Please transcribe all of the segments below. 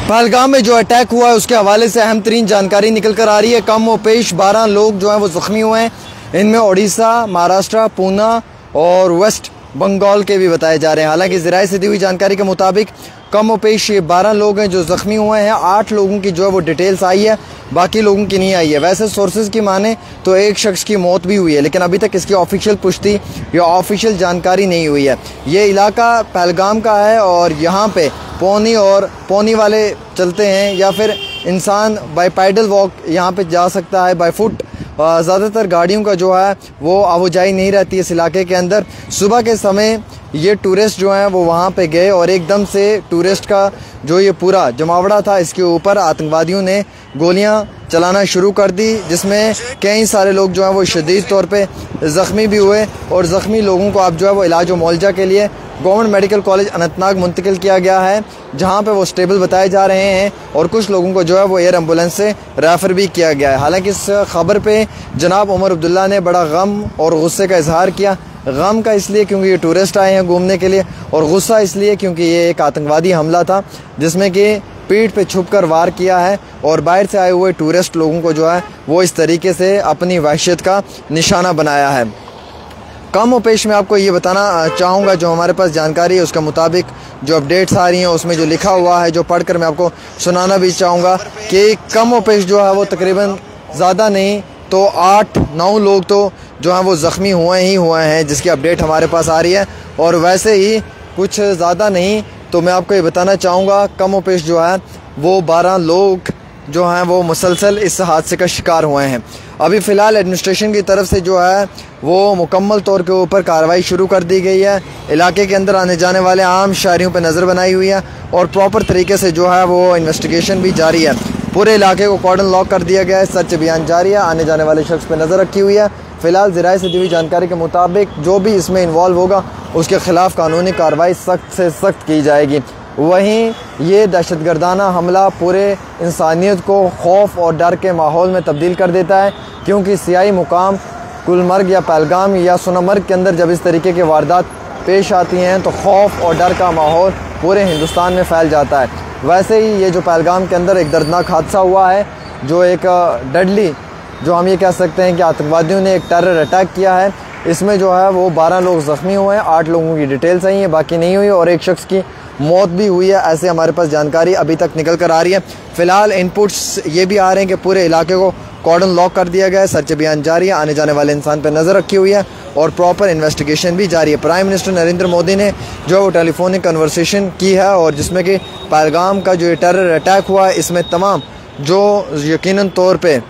पहलगाम में जो अटैक हुआ है उसके हवाले से अहम तरीन जानकारी निकल कर आ रही है। कम व पेश 12 लोग जो हैं वो ज़ख्मी हुए हैं। इनमें उड़ीसा, महाराष्ट्र, पूना और वेस्ट बंगाल के भी बताए जा रहे हैं। हालांकि ज़राए से दी हुई जानकारी के मुताबिक कम व पेश ये 12 लोग हैं जो ज़ख्मी हुए हैं। 8 लोगों की जो है वो डिटेल्स आई है, बाकी लोगों की नहीं आई है। वैसे सोर्सेज की माने तो एक शख्स की मौत भी हुई है, लेकिन अभी तक इसकी ऑफिशियल पुष्टि या ऑफिशियल जानकारी नहीं हुई है। ये इलाका पहलगाम का है और यहाँ पे पौनी वाले चलते हैं या फिर इंसान बाय पैडल वॉक यहाँ पे जा सकता है, बाय फुट। ज़्यादातर गाड़ियों का जो है वो आवाजाही नहीं रहती इस इलाके के अंदर। सुबह के समय ये टूरिस्ट जो हैं वो वहाँ पे गए और एकदम से टूरिस्ट का जो ये पूरा जमावड़ा था इसके ऊपर आतंकवादियों ने गोलियां चलाना शुरू कर दी, जिसमें कई सारे लोग जो हैं वो शदीद तौर पे ज़ख्मी भी हुए और ज़ख्मी लोगों को अब जो है वो इलाज व मुआवजा के लिए गवर्नमेंट मेडिकल कॉलेज अनंतनाग मुंतकिल किया गया है, जहां पे वो स्टेबल बताए जा रहे हैं और कुछ लोगों को जो है वो एयर एम्बुलेंस से रेफ़र भी किया गया है। हालांकि इस खबर पे जनाब उमर अब्दुल्ला ने बड़ा गम और गुस्से का इजहार किया। गम का इसलिए क्योंकि ये टूरिस्ट आए हैं घूमने के लिए, और गुस्सा इसलिए क्योंकि ये एक आतंकवादी हमला था जिसमें कि पीठ पे छुपकर वार किया है और बाहर से आए हुए टूरिस्ट लोगों को जो है वो इस तरीके से अपनी वहशत का निशाना बनाया है। कम व पेश मैं आपको ये बताना चाहूँगा, जो हमारे पास जानकारी है उसके मुताबिक जो अपडेट्स आ रही हैं उसमें जो लिखा हुआ है, जो पढ़कर मैं आपको सुनाना भी चाहूँगा कि कम व पेश जो है वो तकरीबन ज़्यादा नहीं तो 8-9 लोग तो जो हैं वो ज़ख्मी हुए हैं, जिसकी अपडेट हमारे पास आ रही है। और वैसे ही कुछ ज़्यादा नहीं तो मैं आपको ये बताना चाहूँगा कम व पेश जो है वो 12 लोग जो हैं वो मुसलसल इस हादसे का शिकार हुए हैं। अभी फ़िलहाल एडमिनिस्ट्रेशन की तरफ से जो है वो मुकम्मल तौर के ऊपर कार्रवाई शुरू कर दी गई है। इलाके के अंदर आने जाने वाले आम शहरियों पर नज़र बनाई हुई है और प्रॉपर तरीके से जो है वो इन्वेस्टिगेशन भी जारी है। पूरे इलाके को कॉर्डन लॉक कर दिया गया है, सर्च अभियान जारी है, आने जाने वाले शख्स पर नज़र रखी हुई है। फ़िलहाल ज़राए से दी हुई जानकारी के मुताबिक जो भी इसमें इन्वॉल्व होगा उसके ख़िलाफ़ कानूनी कार्रवाई सख्त से सख्त की जाएगी। वहीं ये दहशतगर्दाना हमला पूरे इंसानियत को खौफ और डर के माहौल में तब्दील कर देता है, क्योंकि सियाही मुकाम गुलमर्ग या पहलगाम या सोनमर्ग के अंदर जब इस तरीके के वारदात पेश आती हैं तो खौफ और डर का माहौल पूरे हिंदुस्तान में फैल जाता है। वैसे ही ये जो पहलगाम के अंदर एक दर्दनाक हादसा हुआ है, जो एक डेडली जो हम ये कह सकते हैं कि आतंकवादियों ने एक टेरर अटैक किया है, इसमें जो है वो 12 लोग ज़ख्मी हुए हैं। 8 लोगों की डिटेल्स आई हैं, बाकी नहीं हुई, और एक शख्स की मौत भी हुई है, ऐसे हमारे पास जानकारी अभी तक निकल कर आ रही है। फ़िलहाल इनपुट्स ये भी आ रहे हैं कि पूरे इलाके को कॉर्डन लॉक कर दिया गया है, सर्च अभियान जारी है, आने जाने वाले इंसान पर नज़र रखी हुई है और प्रॉपर इन्वेस्टिगेशन भी जारी है। प्राइम मिनिस्टर नरेंद्र मोदी ने जो वो टेलीफोनिक कन्वर्सेशन की है और जिसमें कि पहलगाम का जो ये टेरर अटैक हुआ है इसमें तमाम जो यकीनन तौर पे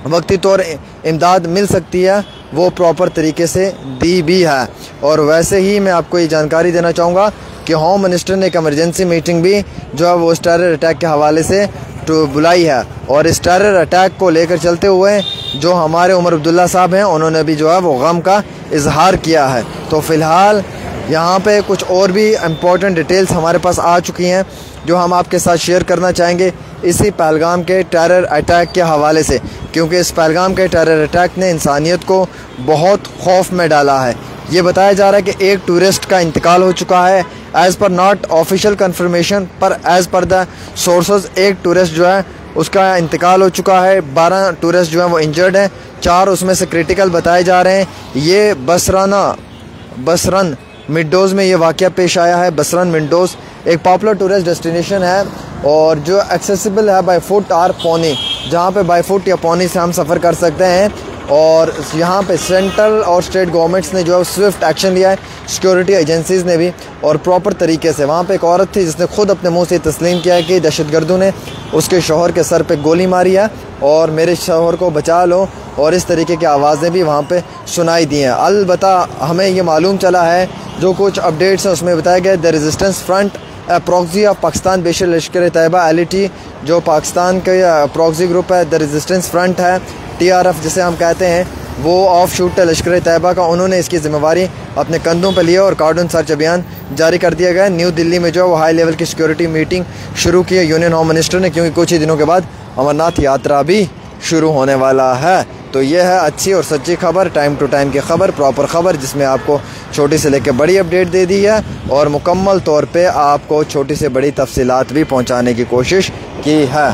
वक्ती तौर इमदाद मिल सकती है वो प्रॉपर तरीके से दी भी है। और वैसे ही मैं आपको ये जानकारी देना चाहूँगा कि होम मिनिस्टर ने एक एमरजेंसी मीटिंग भी जो है वो इस टेरर अटैक के हवाले से तो बुलाई है, और इस टेरर अटैक को लेकर चलते हुए जो हमारे उमर अब्दुल्ला साहब हैं उन्होंने भी जो है वो गम का इजहार किया है। तो फ़िलहाल यहाँ पे कुछ और भी इम्पोर्टेंट डिटेल्स हमारे पास आ चुकी हैं जो हम आपके साथ शेयर करना चाहेंगे इसी पहलगाम के टेरर अटैक के हवाले से, क्योंकि इस पहलगाम के टेरर अटैक ने इंसानियत को बहुत खौफ में डाला है। ये बताया जा रहा है कि एक टूरिस्ट का इंतकाल हो चुका है, as per not official confirmation पर एज़ पर द सोर्सेज एक टूरिस्ट जो है उसका इंतकाल हो चुका है। 12 टूरिस्ट जो हैं वो इंजर्ड हैं, 4 उसमें से क्रिटिकल बताए जा रहे हैं। ये बसरन मिडोज़ में ये वाक़या पेश आया है। बसरन मिडोज़ एक पॉपुलर टूरिस्ट डेस्टिनेशन है और जो एक्सेसिबल है बाय फुट और पौनी, जहाँ पे बाय फुट या पौनी से हम सफ़र कर सकते हैं। और यहाँ पे सेंट्रल और स्टेट गवर्नमेंट्स ने जो है स्विफ्ट एक्शन लिया है, सिक्योरिटी एजेंसीज़ ने भी, और प्रॉपर तरीके से। वहाँ पे एक औरत थी जिसने खुद अपने मुंह से तस्लीम किया है कि दहशतगर्दों ने उसके शौहर के सर पे गोली मारी है और मेरे शौहर को बचा लो, और इस तरीके की आवाज़ें भी वहाँ पे सुनाई दी हैं। अलबत्ता हमें ये मालूम चला है, जो कुछ अपडेट्स हैं उसमें बताया गया the resistance front proxy of Pakistan बेशर लश्कर तैयबा LET, जो पाकिस्तान का प्रॉक्सी ग्रुप है, द रेजिस्टेंस फ्रंट है, TRF जिसे हम कहते हैं, वो ऑफ शूट लश्कर तैयबा का, उन्होंने इसकी जिम्मेवारी अपने कंधों पर लिया और कार्डन सर्च अभियान जारी कर दिया गया। न्यू दिल्ली में जो है वो हाई लेवल की सिक्योरिटी मीटिंग शुरू की है यूनियन होम मिनिस्टर ने, क्योंकि कुछ ही दिनों के बाद अमरनाथ यात्रा भी शुरू होने वाला है। तो ये है अच्छी और सच्ची खबर, टाइम टू टाइम की खबर, प्रॉपर खबर, जिसमें आपको छोटी से लेकर बड़ी अपडेट दे दी है और मुकम्मल तौर पे आपको छोटी से बड़ी तफसीलात भी पहुंचाने की कोशिश की है।